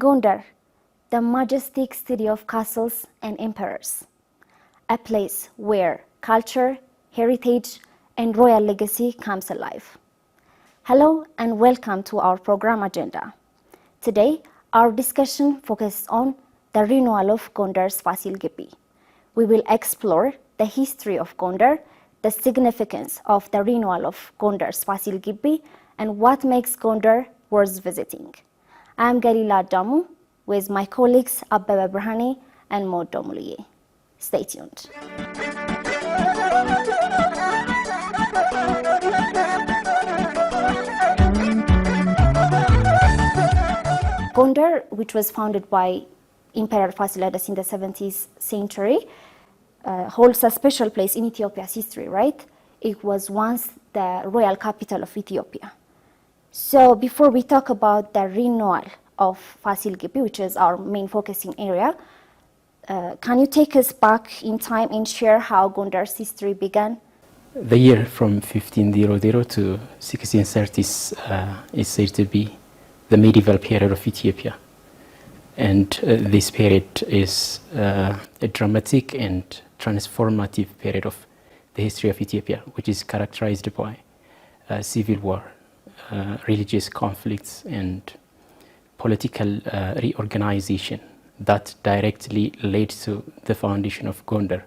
Gondar, the majestic city of castles and emperors, a place where culture, heritage, and royal legacy comes alive. Hello and welcome to our program agenda. Today, our discussion focuses on the renewal of Gondar's Fasil Gibi. We will explore the history of Gondar, the significance of the renewal of Gondar's Fasil Gibi, and what makes Gondar worth visiting. I am Galila Damu with my colleagues Abbebe Brhani and Maud Domoulié. Stay tuned. Gondar, which was founded by Emperor Fasilides in the 17th century, holds a special place in Ethiopia's history, right? It was once the royal capital of Ethiopia. So before we talk about the renewal of Fasil Gibi, which is our main focusing area, can you take us back in time and share how Gondar's history began? The year from 1500 to 1630s is said to be the medieval period of Ethiopia. And this period is a dramatic and transformative period of the history of Ethiopia, which is characterized by civil war, religious conflicts, and political reorganization that directly led to the foundation of Gondar,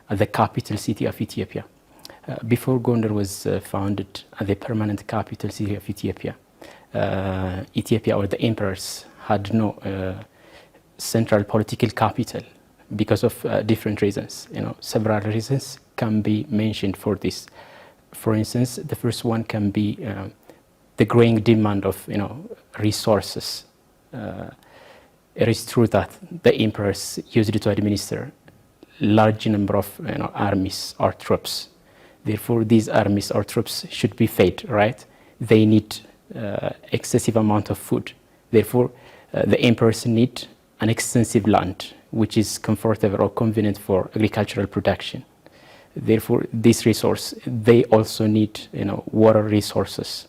the capital city of Ethiopia. Before Gondar was founded as the permanent capital city of Ethiopia, Ethiopia or the emperors had no central political capital because of different reasons. Several reasons can be mentioned for this. For instance, the first one can be the growing demand of resources. It is true that the emperors used to administer large number of armies or troops. Therefore, these armies or troops should be fed, right? They need excessive amount of food. Therefore, the emperors need an extensive land, which is comfortable or convenient for agricultural production. Therefore, this resource, they also need water resources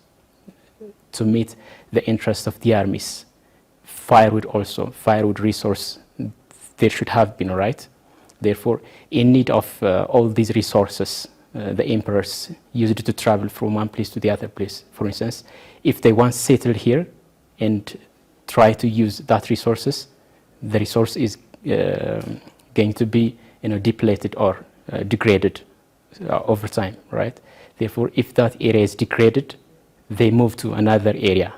to meet the interest of the armies. Firewood also, firewood resource, there should have been, right? Therefore, in need of all these resources, the emperors used to travel from one place to the other place. For instance, if they once settled here and try to use that resources, the resource is going to be depleted or degraded over time, right? Therefore, if that area is degraded, they move to another area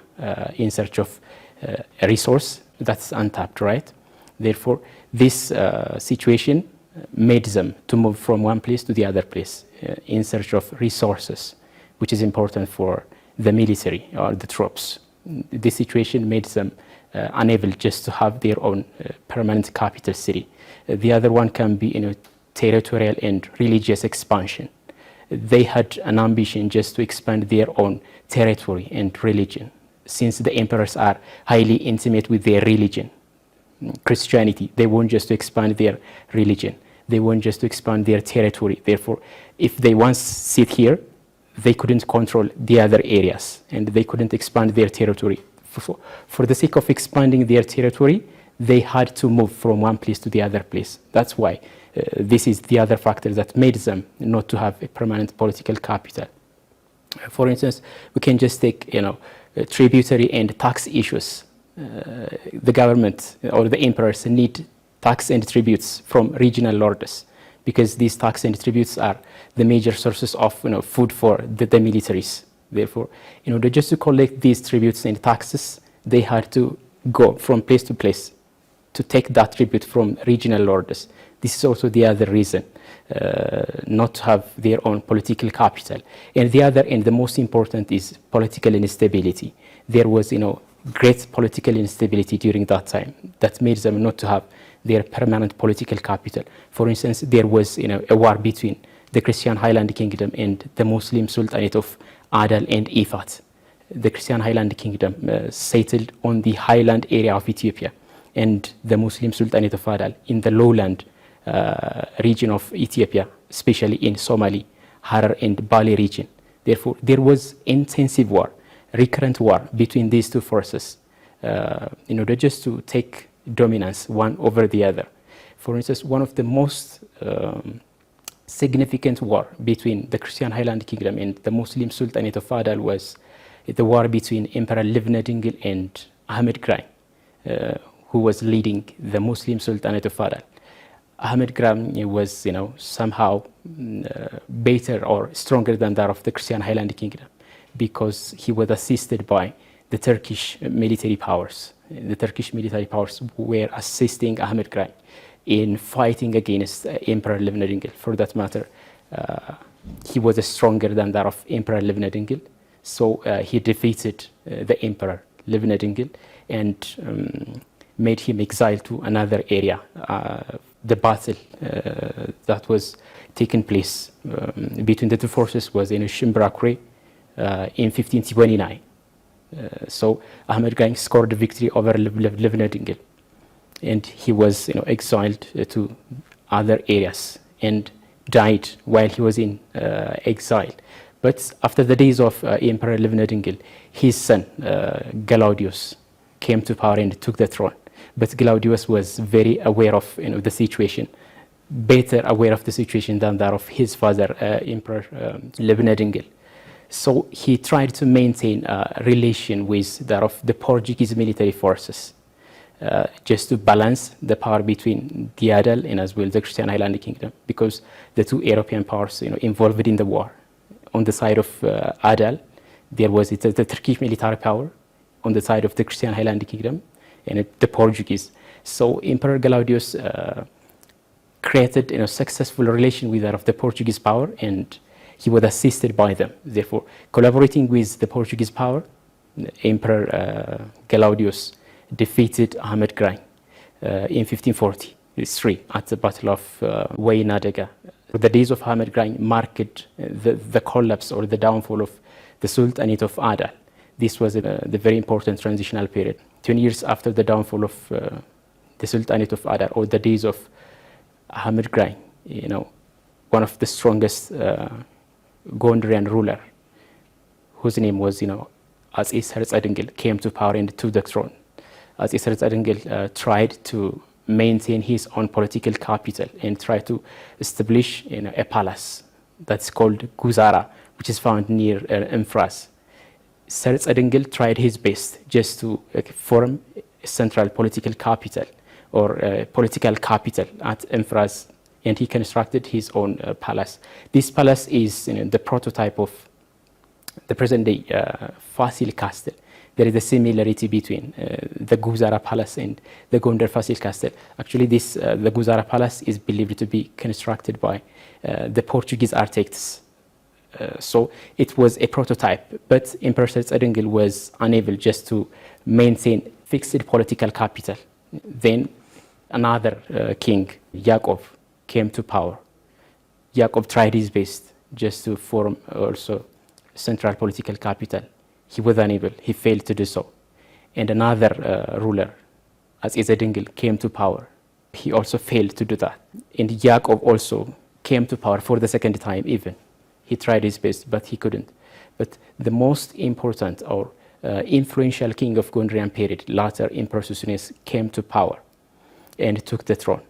in search of a resource that's untapped, right? Therefore, this situation made them to move from one place to the other place in search of resources, which is important for the military or the troops. This situation made them unable just to have their own permanent capital city. The other one can be territorial and religious expansion. They had an ambition just to expand their own territory and religion, since the emperors are highly intimate with their religion. Christianity, they want just to expand their religion. They want just to expand their territory. Therefore, if they once sit here, they couldn't control the other areas and they couldn't expand their territory. For the sake of expanding their territory, they had to move from one place to the other place. That's why this is the other factor that made them not to have a permanent political capital. For instance, we can just take tributary and tax issues. The government or the emperors need tax and tributes from regional lords, because these tax and tributes are the major sources of food for the militaries. Therefore, in order just to collect these tributes and taxes, they had to go from place to place to take that tribute from regional lords. This is also the other reason not to have their own political capital. And the other, and the most important, is political instability. There was great political instability during that time that made them not to have their permanent political capital. For instance, there was a war between the Christian Highland Kingdom and the Muslim Sultanate of Adal and Ifat. The Christian Highland Kingdom settled on the highland area of Ethiopia, and the Muslim Sultanate of Adal in the lowland region of Ethiopia, especially in Somali, Harar and Bali region. Therefore, there was intensive war, recurrent war between these two forces. in order just to take dominance one over the other. For instance, one of the most significant war between the Christian Highland Kingdom and the Muslim Sultanate of Adal was the war between Emperor Livnadingil and Ahmed Grai, who was leading the Muslim Sultanate of Adal. Ahmed Grai was, somehow better or stronger than that of the Christian Highland Kingdom because he was assisted by the Turkish military powers. The Turkish military powers were assisting Ahmed Grai in fighting against Emperor Livnadingil. For that matter, he was stronger than that of Emperor Livnadingil. So he defeated the Emperor Livnadingil and made him exiled to another area. The battle that was taking place between the two forces was in Shimbrakwe in 1529. So Ahmed Grai scored a victory over Livnadingil, and he was exiled to other areas and died while he was in exile. But after the days of Emperor Livnadingil, his son Galaudius came to power and took the throne. But Galaudius was very aware of the situation, better aware of the situation than that of his father, Emperor Livnadingil. So he tried to maintain a relation with that of the Portuguese military forces, just to balance the power between the Adal and as well the Christian Highland Kingdom, because the two European powers involved in the war. On the side of Adal, there was the Turkish military power. On the side of the Christian Highland Kingdom, and the Portuguese. So Emperor Galaudius created a successful relation with that of the Portuguese power, and he was assisted by them. Therefore, collaborating with the Portuguese power, Emperor Galaudius defeated Ahmed Grai in 1543 at the Battle of Waynadaga. The days of Ahmed Grai marked the collapse or the downfall of the Sultanate of Adal. This was the very important transitional period. 20 years after the downfall of the Sultanate of Adal, or the days of Ahmed Grai, one of the strongest Gondarian ruler, whose name was, As Adingil, came to power and took the throne. As Adingil tried to maintain his own political capital and tried to establish a palace that's called Guzara, which is found near Infras. Adingil tried his best just to form a central political capital or political capital at Infras, and he constructed his own palace. This palace is the prototype of the present-day Fasil Castle. There is a similarity between the Guzara Palace and the Gondar Fasil Castle. Actually, the Guzara Palace is believed to be constructed by the Portuguese architects. So it was a prototype, but Emperor Adingil was unable just to maintain fixed political capital. Then another king, Jacob, came to power. Jacob tried his best just to form also central political capital. He was unable, he failed to do so. And another ruler, as Adingil, came to power. He also failed to do that. And Jacob also came to power for the second time even. He tried his best, but he couldn't. But the most important or influential king of Gondarian period, later Emperor Suetonius, came to power and took the throne.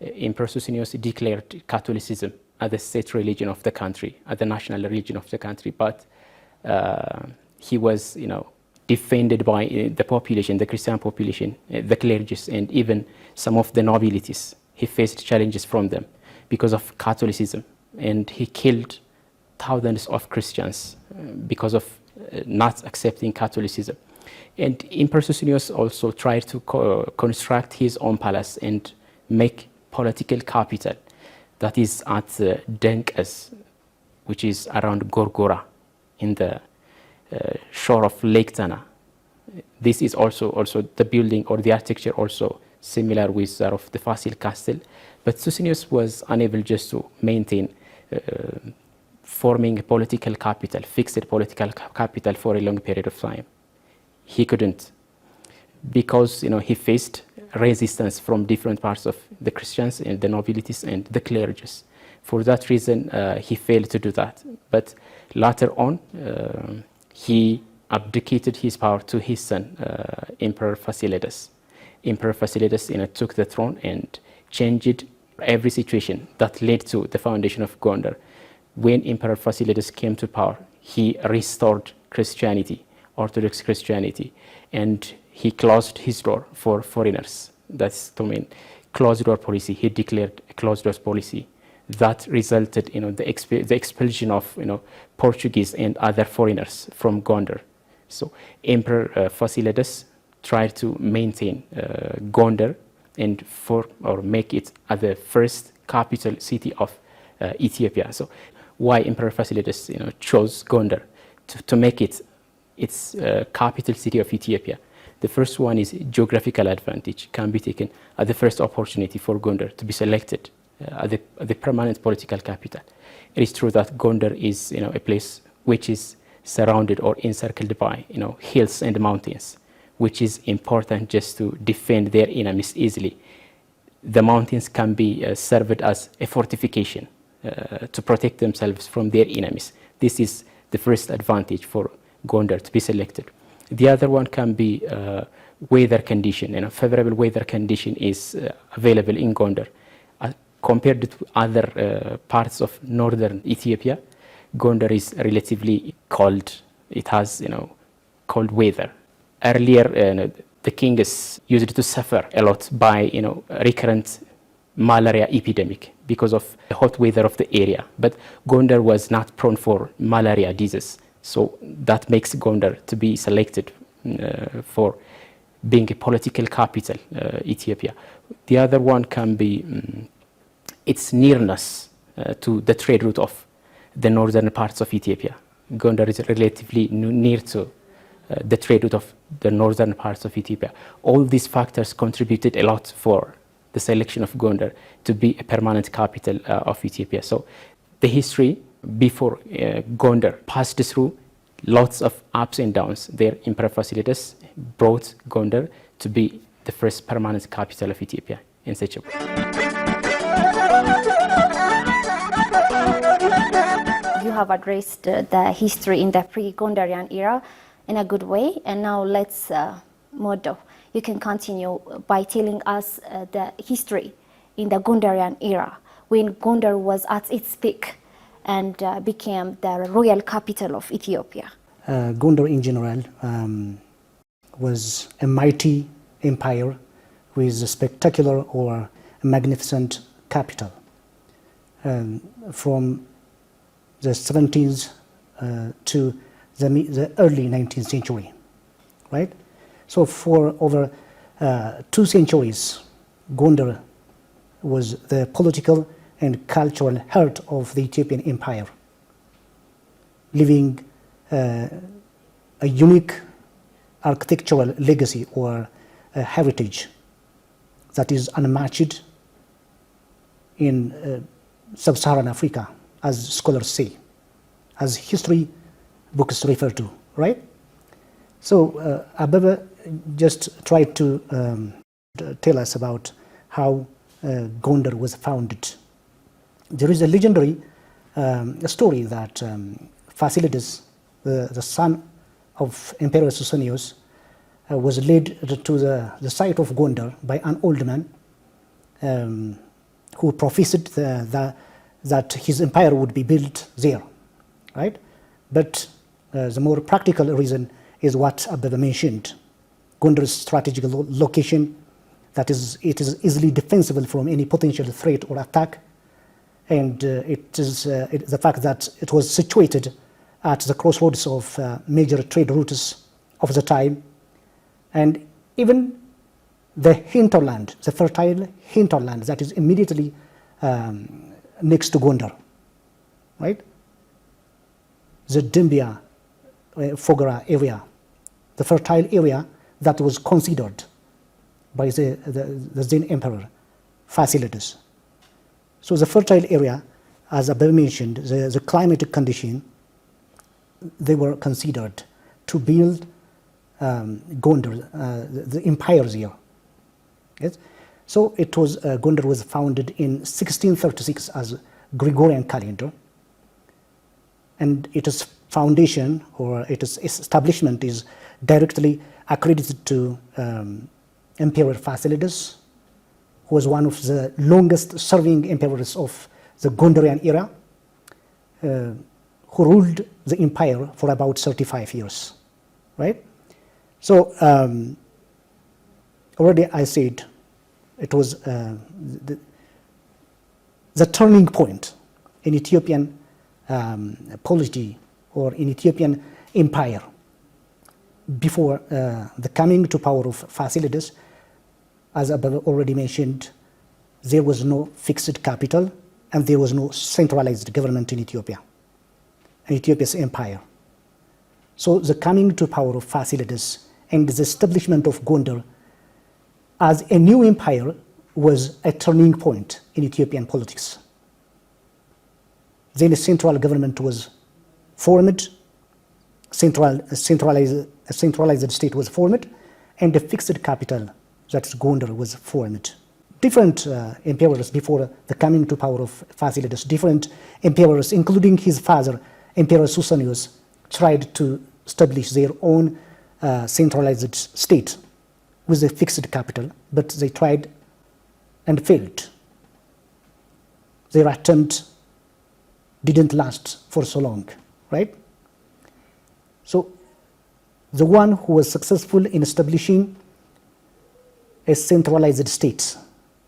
Emperor Suetonius declared Catholicism as the state religion of the country, as the national religion of the country, but he was, defended by the population, the Christian population, the clergies, and even some of the nobilities. He faced challenges from them because of Catholicism, and he killed thousands of Christians because of not accepting Catholicism. And Emperor Suetonius also tried to construct his own palace and make political capital, that is at Denkas, which is around Gorgora in the shore of Lake Tana. This is also the building or the architecture also similar with that of the Fasil Castle, but Suetonius was unable just to maintain forming a political capital, fixed political capital for a long period of time. He couldn't, because he faced resistance from different parts of the Christians and the nobilities and the clergies. For that reason, he failed to do that. But later on, he abdicated his power to his son, Emperor Fasilides. Emperor Fasilides took the throne and changed every situation that led to the foundation of Gondar. When Emperor Fasilides came to power, he restored Christianity, Orthodox Christianity, and he closed his door for foreigners. That's the main closed door policy. He declared a closed door policy that resulted in the expulsion of Portuguese and other foreigners from Gondar. So Emperor Fasilides tried to maintain Gondar and make it as the first capital city of Ethiopia. So why Emperor Fasilides chose Gondar to make it its capital city of Ethiopia? The first one is geographical advantage can be taken as the first opportunity for Gondar to be selected as the permanent political capital. It is true that Gondar is a place which is surrounded or encircled by hills and mountains, which is important just to defend their enemies easily. The mountains can be served as a fortification to protect themselves from their enemies. This is the first advantage for Gondar to be selected. The other one can be weather condition. Favorable weather condition is available in Gondar. Compared to other parts of northern Ethiopia, Gondar is relatively cold. It has cold weather. Earlier, the kings used to suffer a lot by recurrent malaria epidemic because of the hot weather of the area. But Gondar was not prone for malaria disease. So that makes Gondar to be selected for being a political capital, Ethiopia. The other one can be its nearness to the trade route of the northern parts of Ethiopia. Gondar is relatively near to the trade route of the northern parts of Ethiopia. All these factors contributed a lot for the selection of Gondar to be a permanent capital of Ethiopia. So the history before Gondar passed through lots of ups and downs. There, Emperor Fasilides brought Gondar to be the first permanent capital of Ethiopia in such a way. You have addressed the history in the pre-Gondarian era in a good way, and now let's, Modo, you can continue by telling us the history in the Gondarian era, when Gondar was at its peak and became the royal capital of Ethiopia. Gondar in general was a mighty empire with a spectacular or magnificent capital. From the 17th to the early 19th century, right? So for over 2 centuries, Gondar was the political and cultural heart of the Ethiopian empire, leaving a unique architectural legacy or heritage that is unmatched in sub-Saharan Africa, as scholars say, as history books refer to, right? So Abebe just tried to tell us about how Gondar was founded. There is a legendary story that Fasilides, the son of Emperor Susenyos, was led to the site of Gondar by an old man who prophesied that his empire would be built there, right? But the more practical reason is what Abebe mentioned. Gondar's strategic location, that is, it is easily defensible from any potential threat or attack, and it is the fact that it was situated at the crossroads of major trade routes of the time, and even the hinterland, the fertile hinterland that is immediately next to Gondar, right? The Dimbia, Fogara area, the fertile area that was considered by the then emperor Fasilides. So the fertile area, as Abebe mentioned, the climatic condition, they were considered to build Gondar, the empire there. Yes? So it was Gondar was founded in 1636 as Gregorian calendar, and it is foundation or its establishment is directly accredited to Emperor Fasilides, who was one of the longest serving emperors of the Gondarian era, who ruled the empire for about 35 years, right? So already I said it was the turning point in Ethiopian polity or in Ethiopian empire. Before the coming to power of Fasilides, as above already mentioned, there was no fixed capital and there was no centralized government in Ethiopia, in Ethiopia's empire. So the coming to power of Fasilides and the establishment of Gondar as a new empire was a turning point in Ethiopian politics. Then a central government was formed, a centralized state was formed, and a fixed capital, that's Gondar, was formed. Different emperors before the coming to power of Fasilides, different emperors, including his father, Emperor Susannius, tried to establish their own centralized state with a fixed capital, but they tried and failed. Their attempt didn't last for so long, right? So the one who was successful in establishing a centralized state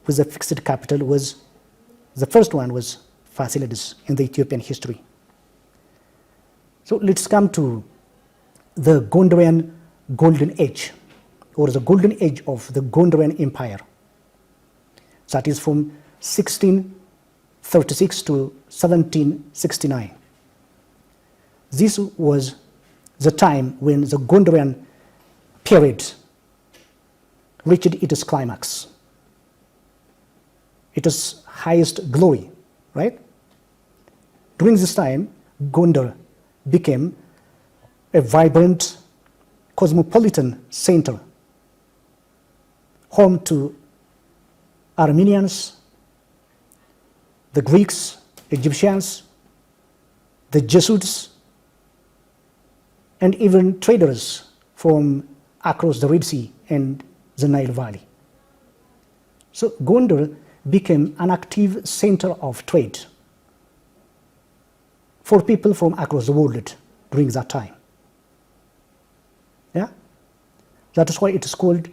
with a fixed capital was, the first one was Fasilides in the Ethiopian history. So let's come to the Gondarian Golden Age, or the Golden Age of the Gondarian Empire. That is from 1636 to 1769. This was the time when the Gondarian period reached its climax, its highest glory, right? During this time, Gondar became a vibrant cosmopolitan center, home to Armenians, the Greeks, Egyptians, the Jesuits, and even traders from across the Red Sea and the Nile Valley. So Gondar became an active center of trade for people from across the world during that time. Yeah? That is why it is called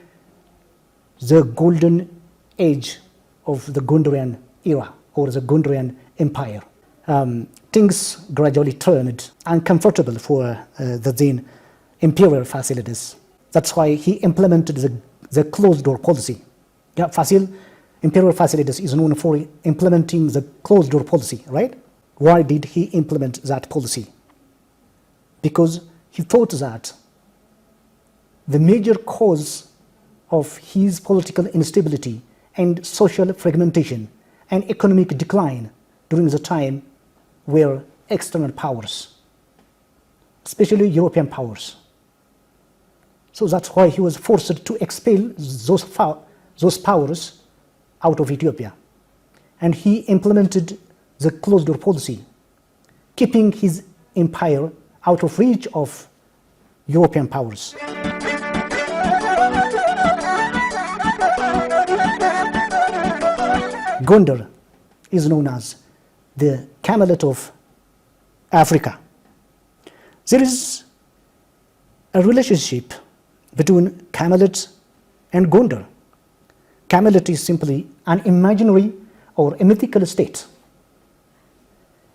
the Golden Age of the Gondarian era, or the Gondarian Empire. Things gradually turned uncomfortable for the then Emperor Fasilides. That's why he implemented the closed-door policy. Yeah, Emperor Fasilides is known for implementing the closed-door policy, right? Why did he implement that policy? Because he thought that the major cause of his political instability and social fragmentation and economic decline during the time were external powers, especially European powers. So that's why he was forced to expel those powers out of Ethiopia. And he implemented the closed-door policy, keeping his empire out of reach of European powers. Gondar is known as the Camelot of Africa. There is a relationship between Camelot and Gondar. Camelot is simply an imaginary or a mythical state,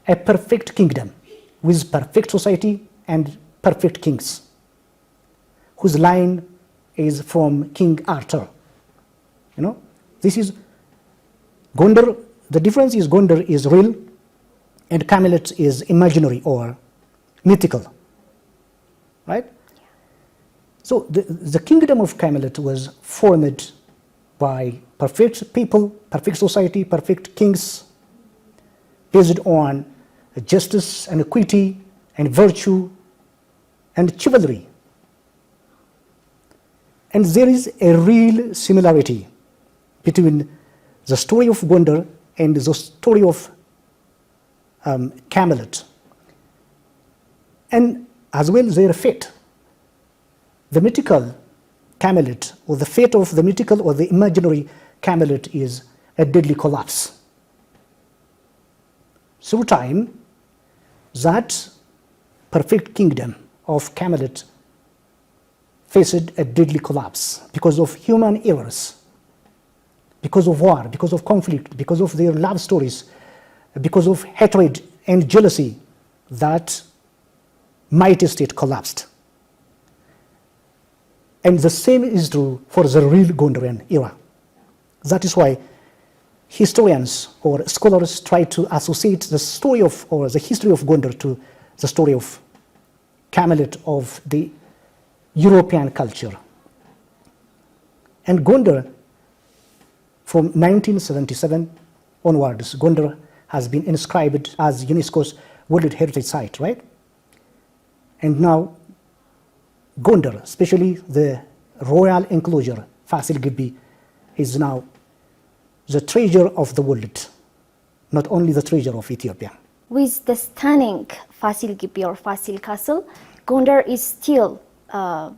a perfect kingdom with perfect society and perfect kings, whose line is from King Arthur. You know, this is Gondar. The difference is Gondar is real and Camelot is imaginary or mythical, right? So the kingdom of Camelot was formed by perfect people, perfect society, perfect kings, based on justice and equity and virtue and chivalry. And there is a real similarity between the story of Gondar and the story of Camelot. and as well their fate. The mythical camelot, or the fate of the mythical or the imaginary camelot, is a deadly collapse. Through time, that perfect kingdom of Camelot faced a deadly collapse because of human errors, because of war, because of conflict, because of their love stories, because of hatred and jealousy. That mighty state collapsed. And the same is true for the real Gondarian era. That is why historians or scholars try to associate the story of, or the history of Gondar to the story of Camelot of the European culture. And Gondar, from 1977 onwards, Gondar has been inscribed as UNESCO's World Heritage Site, right? And now Gondar, especially the royal enclosure, Fasil Gibbi, is now the treasure of the world, not only the treasure of Ethiopia. With the stunning Fasil Gibbi or Fasil Castle, Gondar is still a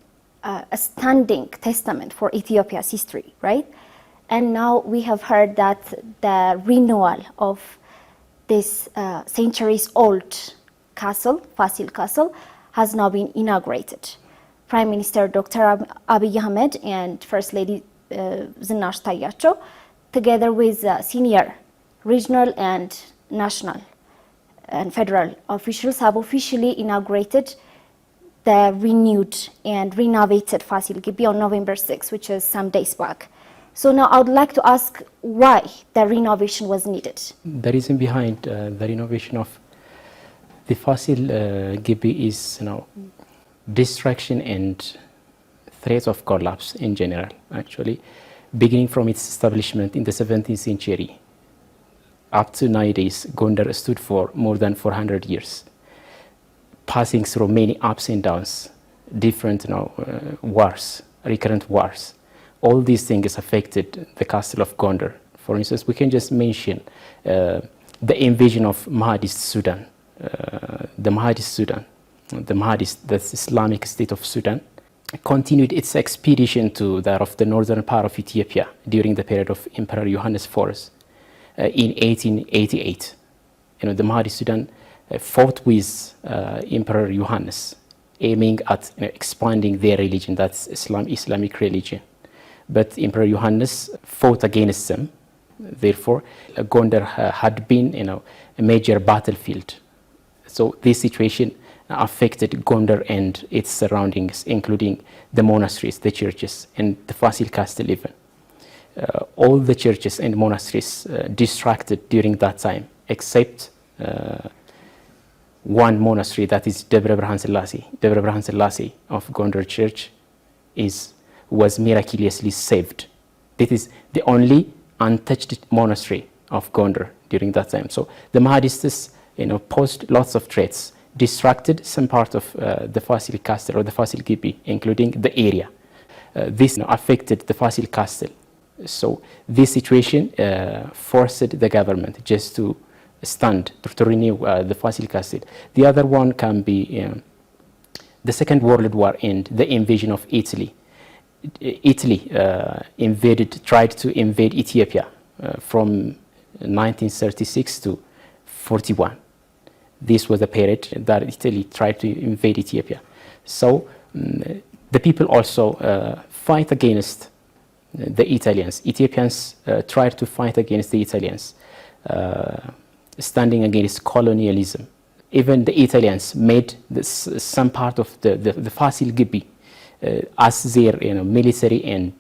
standing testament for Ethiopia's history, right? And now we have heard that the renewal of this centuries-old castle, Fasil Castle, has now been inaugurated. Prime Minister Dr. Abiy Ahmed and First Lady Zinash Tayacho, together with senior regional and national and federal officials, have officially inaugurated the renewed and renovated Fasil Gibbi on November 6, which is some days back. So now I would like to ask why the renovation was needed. The reason behind the renovation of the Fasil Gibbi is, destruction and threat of collapse in general, actually, beginning from its establishment in the 17th century. Up to nowadays, Gondar stood for more than 400 years, passing through many ups and downs, different wars, recurrent wars. All these things affected the castle of Gondar. For instance, we can just mention the invasion of Mahadist Sudan, the Mahadist, the Islamic State of Sudan, continued its expedition to that of the northern part of Ethiopia during the period of Emperor Johannes IV in 1888. The Mahadist Sudan fought with Emperor Johannes, aiming at expanding their religion, that's Islamic religion. But Emperor Johannes fought against them. Therefore, Gondar had been, a major battlefield. So this situation affected Gondar and its surroundings, including the monasteries, the churches, and the Fasil Castle even. All the churches and monasteries distracted during that time, except one monastery, that is Debre Birhan Selassie. Debre Birhan Selassie of Gondar Church was miraculously saved. This is the only untouched monastery of Gondar during that time. So the Mahadists, posed lots of threats, distracted some part of the Fasil Castle or the Fasil Gibbi, including the area. This affected the Fasil Castle. So this situation forced the government just to stand, to renew the Fasil Castle. The other one can be the Second World War and the invasion of Italy. Italy tried to invade Ethiopia from 1936 to 41. This was the period that Italy tried to invade Ethiopia. So the people also fight against the Italians. Ethiopians tried to fight against the Italians, standing against colonialism. Even the Italians made some part of the Fasil Gibbi as their military and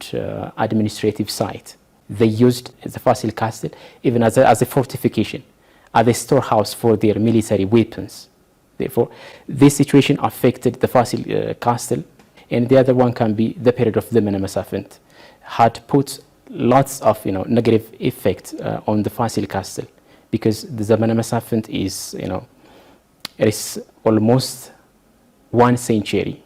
administrative site. They used the Fasil Castle even as a fortification, as a storehouse for their military weapons. Therefore, this situation affected the Fasil Castle, and the other one can be the period of the Menemesafint, had put lots of negative effect on the Fasil Castle, because the Menemesafint is it is almost 1 century.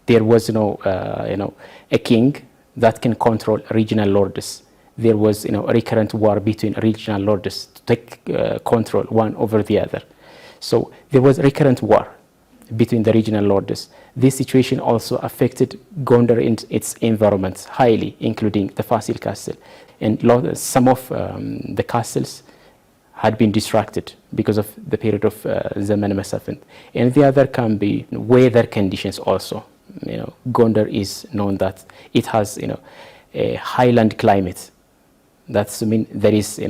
There was a king that can control regional lords. There was a recurrent war between regional lords to take control one over the other. So there was recurrent war. between the regional lords. This situation also affected Gondar and its environment highly, including the Fasil castle. And some of the castles had been distracted because of the period of Zaman Masafint. And the other can be weather conditions also. Gondar is known that it has, a highland climate. That's there is,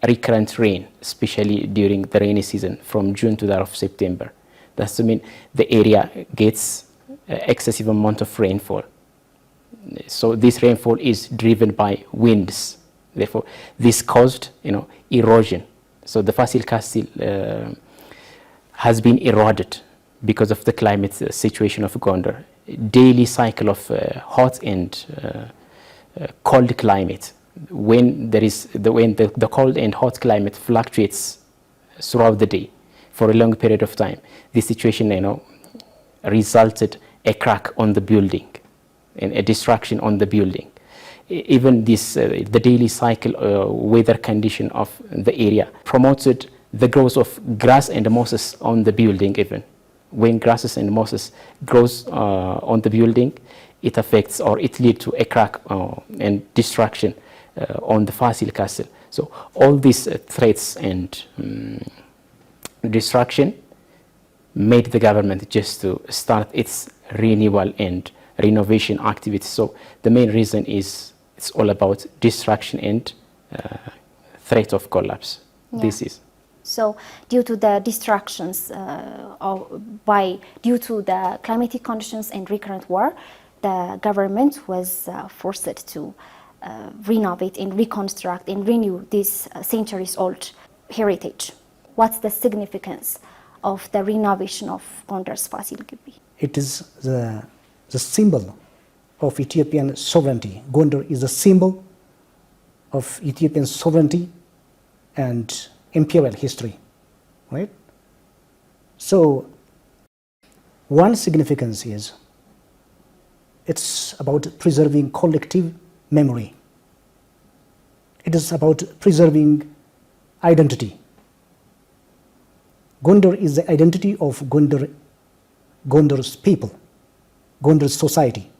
recurrent rain, especially during the rainy season from June to that of September. That's the area gets excessive amount of rainfall. So this rainfall is driven by winds. Therefore, this caused, erosion. So the Fasil castle has been eroded because of the climate situation of Gondar. Daily cycle of hot and cold climate. When the cold and hot climate fluctuates throughout the day for a long period of time, this situation, resulted a crack on the building and a destruction on the building. Even this, the daily cycle weather condition of the area promoted the growth of grass and mosses on the building. Even when grasses and mosses grows on the building, it affects or it leads to a crack and destruction on the Fasil castle. So all these threats and destruction made the government just to start its renewal and renovation activities. So the main reason is it's all about destruction and threat of collapse. Yeah. This is. So due to the distractions due to the climatic conditions and recurrent war, the government was forced to renovate and reconstruct and renew this centuries-old heritage. What's the significance of the renovation of Gondar's Fasil Gibi? It is the symbol of Ethiopian sovereignty. Gondar is a symbol of Ethiopian sovereignty and imperial history, right? So one significance is it's about preserving collective memory. It is about preserving identity. Gondar is the identity of Gondar's people, Gondar's society.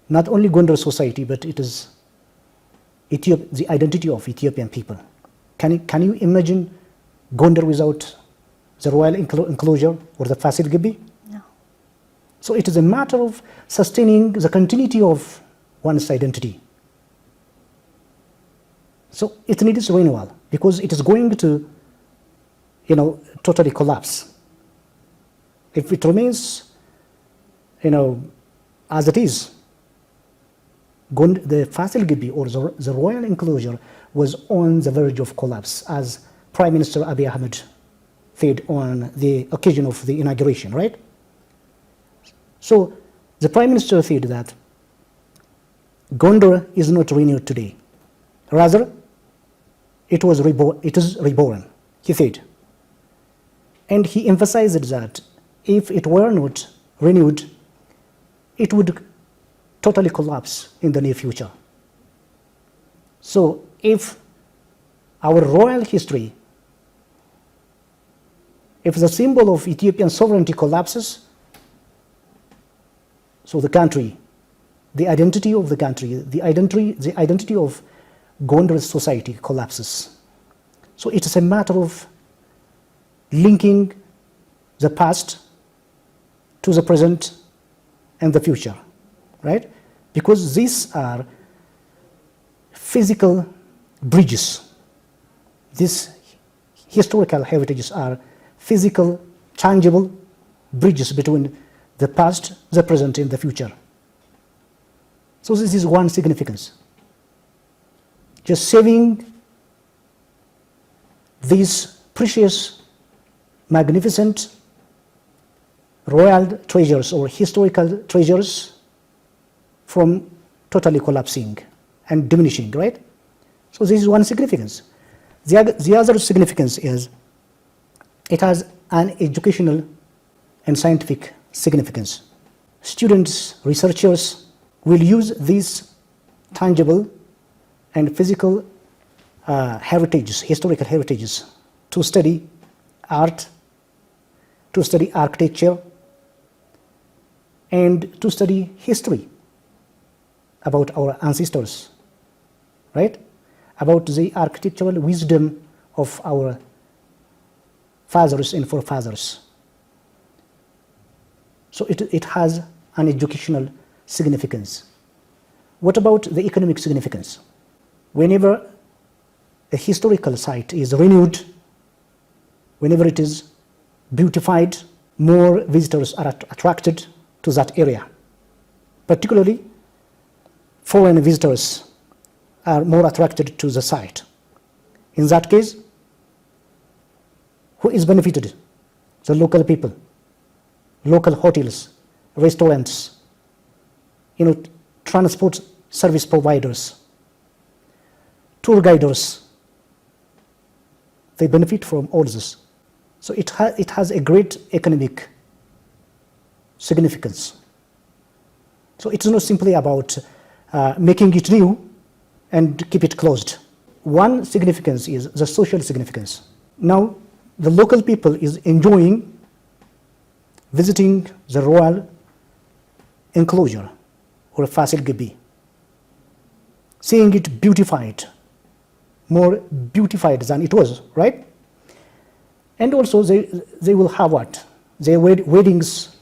Not only Gondar society, but it is the identity of Ethiopian people. Can you imagine Gondar without the royal enclosure or the Fasil Gibi? No. So it is a matter of sustaining the continuity of one's identity. So it needs renewal because it is going to, totally collapse. If it remains, as it is, the Fasil Gibi or the royal enclosure was on the verge of collapse, as Prime Minister Abiy Ahmed said on the occasion of the inauguration, right? So the Prime Minister said that Gondar is not renewed today. Rather, it is reborn, he said. And he emphasized that if it were not renewed, it would totally collapse in the near future. So if our royal history, if the symbol of Ethiopian sovereignty collapses, so the country, the identity of the country, the identity of Gondar's society collapses. So it is a matter of linking the past to the present and the future, right? Because these are physical bridges. These historical heritages are physical, tangible bridges between the past, the present, and the future. So this is one significance. Just saving these precious, magnificent royal treasures or historical treasures from totally collapsing and diminishing, right? So this is one significance. The other significance is it has an educational and scientific significance. Students, researchers will use these tangible and physical heritages, historical heritages, to study art, to study architecture, and to study history about our ancestors, right? About the architectural wisdom of our fathers and forefathers. So it has an educational significance. What about the economic significance? Whenever a historical site is renewed, whenever it is beautified, more visitors are attracted to that area. Particularly, foreign visitors are more attracted to the site. In that case, who is benefited? The local people, local hotels, restaurants, transport service providers, tour guiders. They benefit from all this. So it has a great economic significance. So it's not simply about making it new and keep it closed. One significance is the social significance. Now, the local people is enjoying visiting the royal enclosure or Fasil Gibi, seeing it beautified, more beautified than it was, right? And also they will have what? Their weddings,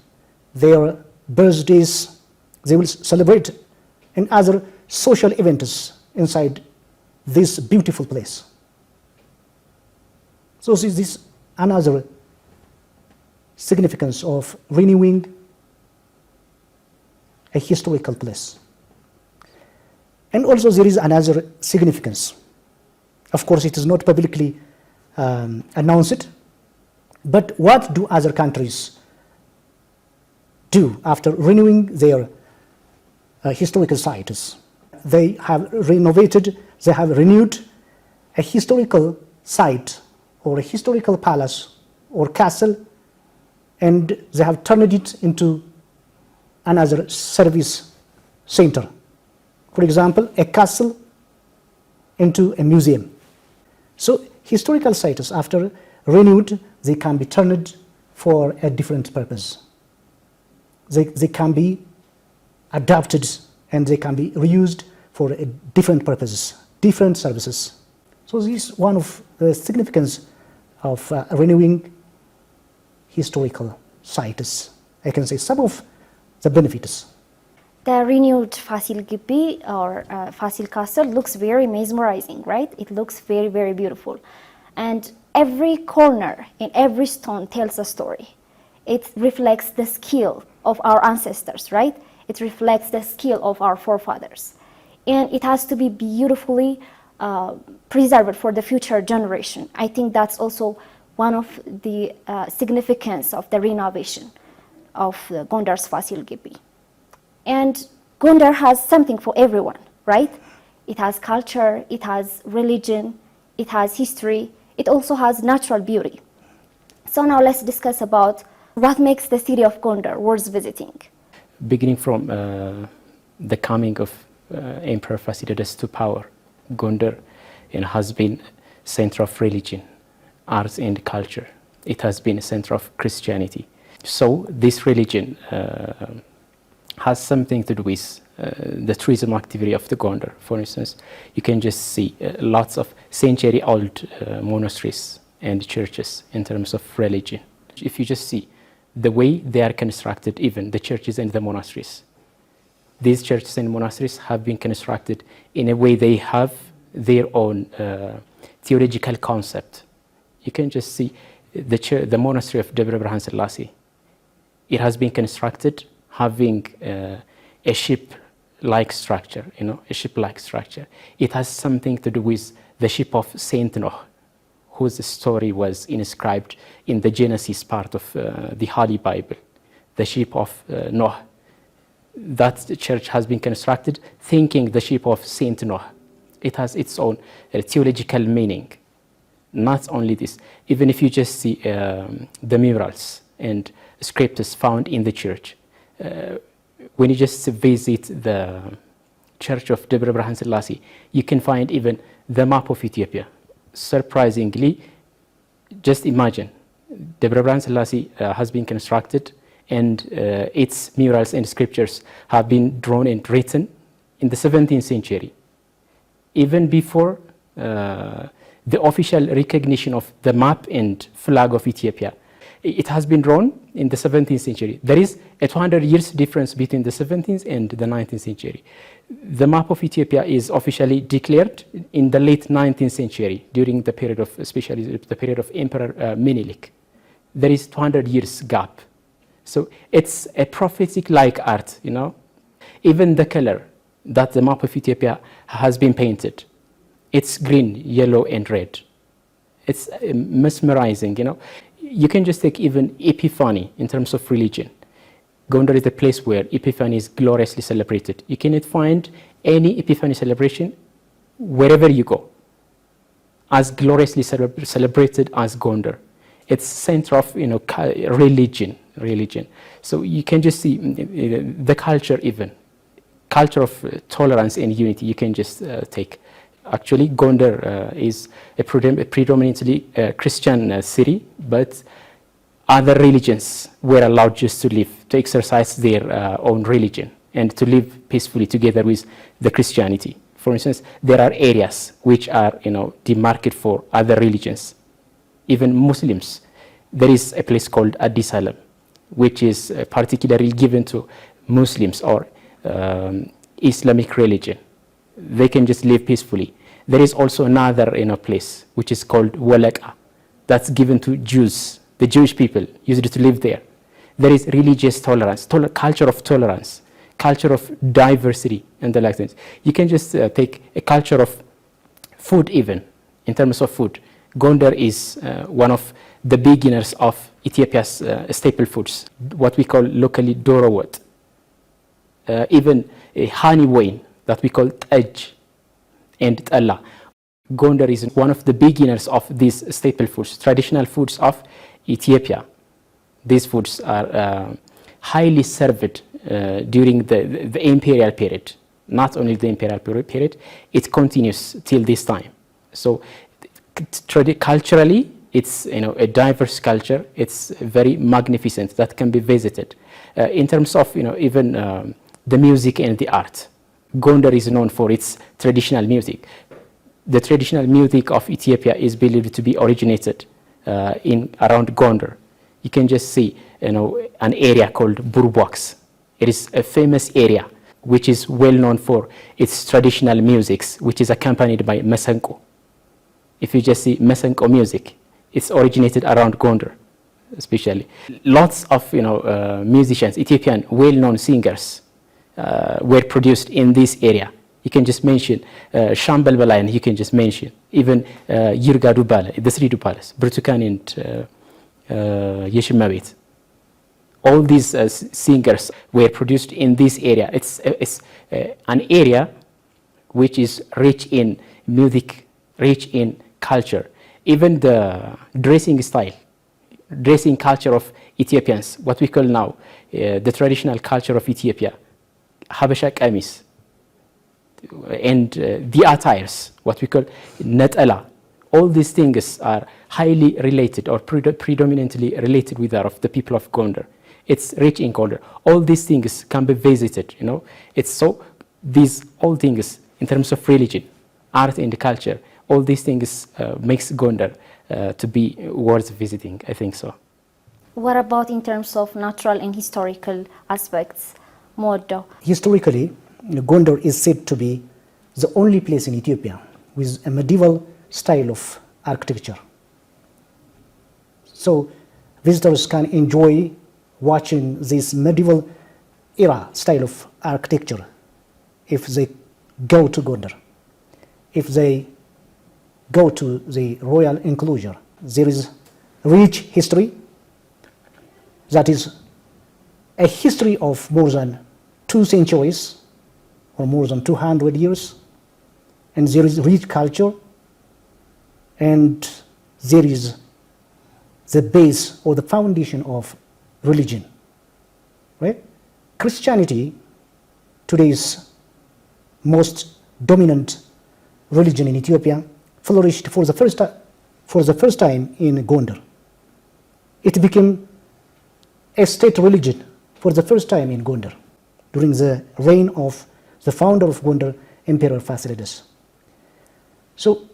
their birthdays, they will celebrate and other social events inside this beautiful place. So this is another significance of renewing a historical place. And also there is another significance. Of course, it is not publicly announced, but what do other countries do after renewing their historical sites? They have renovated, they have renewed a historical site or a historical palace or castle, and they have turned it into another service center. For example, a castle into a museum. So historical sites, after renewed, they can be turned for a different purpose. They can be adapted and they can be reused for different purposes, different services. So this is one of the significance of renewing historical sites. I can say some of the benefits. The renewed Fasil Gibi or Fasil Castle looks very mesmerizing, right? It looks very, very beautiful. And every corner and every stone tells a story. It reflects the skill of our ancestors, right? It reflects the skill of our forefathers. And it has to be beautifully preserved for the future generation. I think that's also one of the significance of the renovation of the Gondar's Fasil Gibi. And Gondar has something for everyone, right? It has culture, it has religion, it has history, it also has natural beauty. So now let's discuss about what makes the city of Gondar worth visiting. Beginning from the coming of Emperor Fasilides to power, Gondar has been center of religion, arts and culture. It has been a center of Christianity. So this religion has something to do with the tourism activity of the Gondar. For instance, you can just see lots of century-old monasteries and churches in terms of religion. If you just see the way they are constructed, even the churches and the monasteries, these churches and monasteries have been constructed in a way they have their own theological concept. You can just see the monastery of Debre Birhan Selassie. It has been constructed having a ship-like structure, a ship-like structure. It has something to do with the ship of Saint Noah, whose story was inscribed in the Genesis part of the Holy Bible, the ship of Noah. That church has been constructed thinking the ship of Saint Noah. It has its own theological meaning. Not only this, even if you just see the murals and scripts found in the church, when you just visit the church of Debre Birhan Selassie, you can find even the map of Ethiopia. Surprisingly, just imagine Debre Birhan Selassie has been constructed, and its murals and scriptures have been drawn and written in the 17th century. Even before the official recognition of the map and flag of Ethiopia, it has been drawn in the 17th century. There is a 200 years difference between the 17th and the 19th century. The map of Ethiopia is officially declared in the late 19th century, during the period of, especially the period of Emperor Menelik. There is 200 years gap. So it's a prophetic-like art, you know. Even the color that the map of Ethiopia has been painted, it's green, yellow, and red. It's mesmerizing, you know. You can just take even Epiphany in terms of religion. Gondar is a place where Epiphany is gloriously celebrated. You cannot find any Epiphany celebration wherever you go as gloriously celebrated as Gondar. It's center of, you know, religion. So you can just see the culture, even culture of tolerance and unity. You can just take. Actually, Gondar is a predominantly Christian city, but other religions were allowed just to live, to exercise their own religion, and to live peacefully together with the Christianity. For instance, there are areas which are, you know, demarcated for other religions, even Muslims. There is a place called Addis Alam, which is particularly given to Muslims or Islamic religion. They can just live peacefully. There is also another, you know, place which is called Walaka, that's given to Jews. The Jewish people used to live there. There is religious tolerance, culture of tolerance, culture of diversity, and the like things. You can just take a culture of food, even in terms of food. Gondar is one of the beginners of Ethiopia's staple foods, what we call locally dorowat. Even a honey wine that we call taj and talla. Gondar is one of the beginners of these staple foods, traditional foods of Ethiopia. These foods are highly served during the imperial period. Not only the imperial period, it continues till this time. So culturally, it's, you know, a diverse culture. It's very magnificent, that can be visited. In terms of, you know, even the music and the art, Gondar is known for its traditional music. The traditional music of Ethiopia is believed to be originated in around Gondar. You can just see, you know, an area called Burbox. It is a famous area which is well known for its traditional musics, which is accompanied by Masenko. If you just see Masenko music, it's originated around Gondar, especially. Lots of, you know, musicians, Ethiopian well-known singers, were produced in this area. You can just mention Shambal Balayan, you can just mention even Yirga Dubala, the Sri Dubalas, Brutukan and Yeshimabit. All these singers were produced in this area. It's an area which is rich in music, rich in culture. Even the dressing style, dressing culture of Ethiopians, what we call now the traditional culture of Ethiopia, Habesha Kamis, and the attires, what we call Netala. All these things are highly related or predominantly related with that of the people of Gondar. It's rich in Gondar. All these things can be visited, you know. It's so, these all things in terms of religion, art and culture, all these things makes Gondar to be worth visiting, I think so. What about in terms of natural and historical aspects, Modo? Historically, Gondar is said to be the only place in Ethiopia with a medieval style of architecture. So visitors can enjoy watching this medieval era style of architecture if they go to Gondar. If they go to the royal enclosure, there is rich history, that is a history of more than 2 centuries or more than 200 years, and there is rich culture, and there is the base or the foundation of religion, right? Christianity, today's most dominant religion in Ethiopia, flourished for the first time in Gondar. it became a state religion for the first time in Gondar during the reign of the founder of Gondar, Emperor Fasilides. So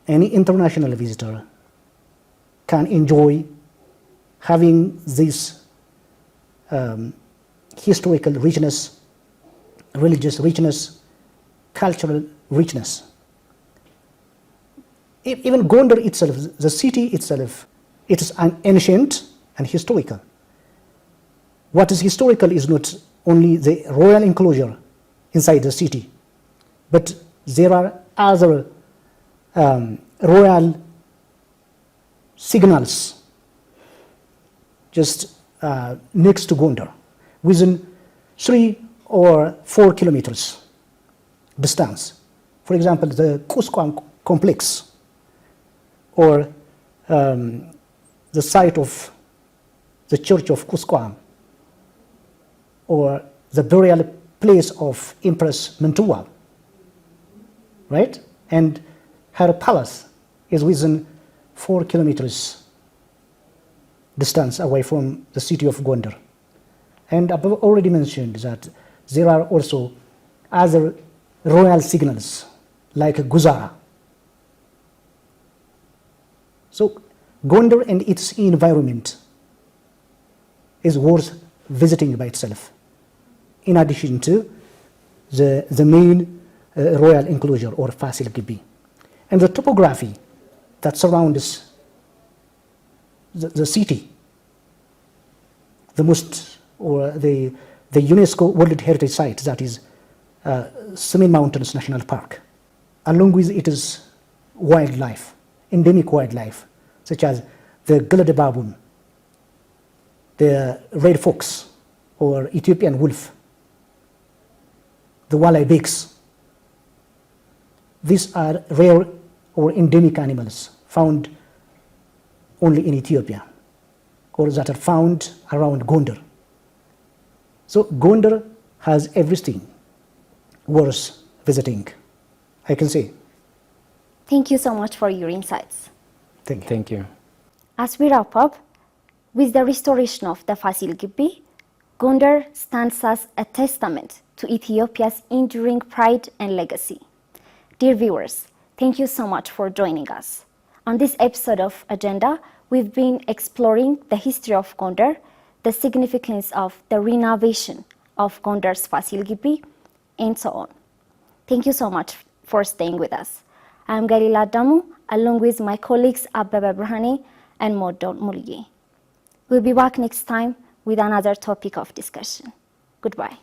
any international visitor can enjoy having this historical richness, religious richness, cultural richness. Even Gondar itself, the city itself, it is an ancient and historical. What is historical is not only the royal enclosure inside the city, but there are other royal signals just next to Gondar, within 3 or 4 kilometers distance. For example, the Kusquam complex, or the site of the church of Kusquam, or the burial place of Empress Mentua, right? And her palace is within 4 kilometers distance away from the city of Gondar. And I've already mentioned that there are also other royal signals like Guzara. So Gondar and its environment is worth visiting by itself, in addition to the main royal enclosure or Fasil Gibi. And the topography that surrounds the city, the most, or the UNESCO World Heritage Site, that is Semin Mountains National Park, along with its wildlife, endemic wildlife, such as the Gulade baboon, the red fox or Ethiopian wolf, the walleye pigs. These are rare or endemic animals found only in Ethiopia, or that are found around Gondar. So Gondar has everything worth visiting, I can say. Thank you so much for your insights. Thank you. As we wrap up, with the restoration of the Fasil Gibi, Gondar stands as a testament to Ethiopia's enduring pride and legacy. Dear viewers, thank you so much for joining us. On this episode of Agenda, we've been exploring the history of Gondar, the significance of the renovation of Gondar's Fasil Gibi, and so on. Thank you so much for staying with us. I'm Galila Damu, along with my colleagues Abebe Brahani and Modon Mulye. We'll be back next time with another topic of discussion. Goodbye.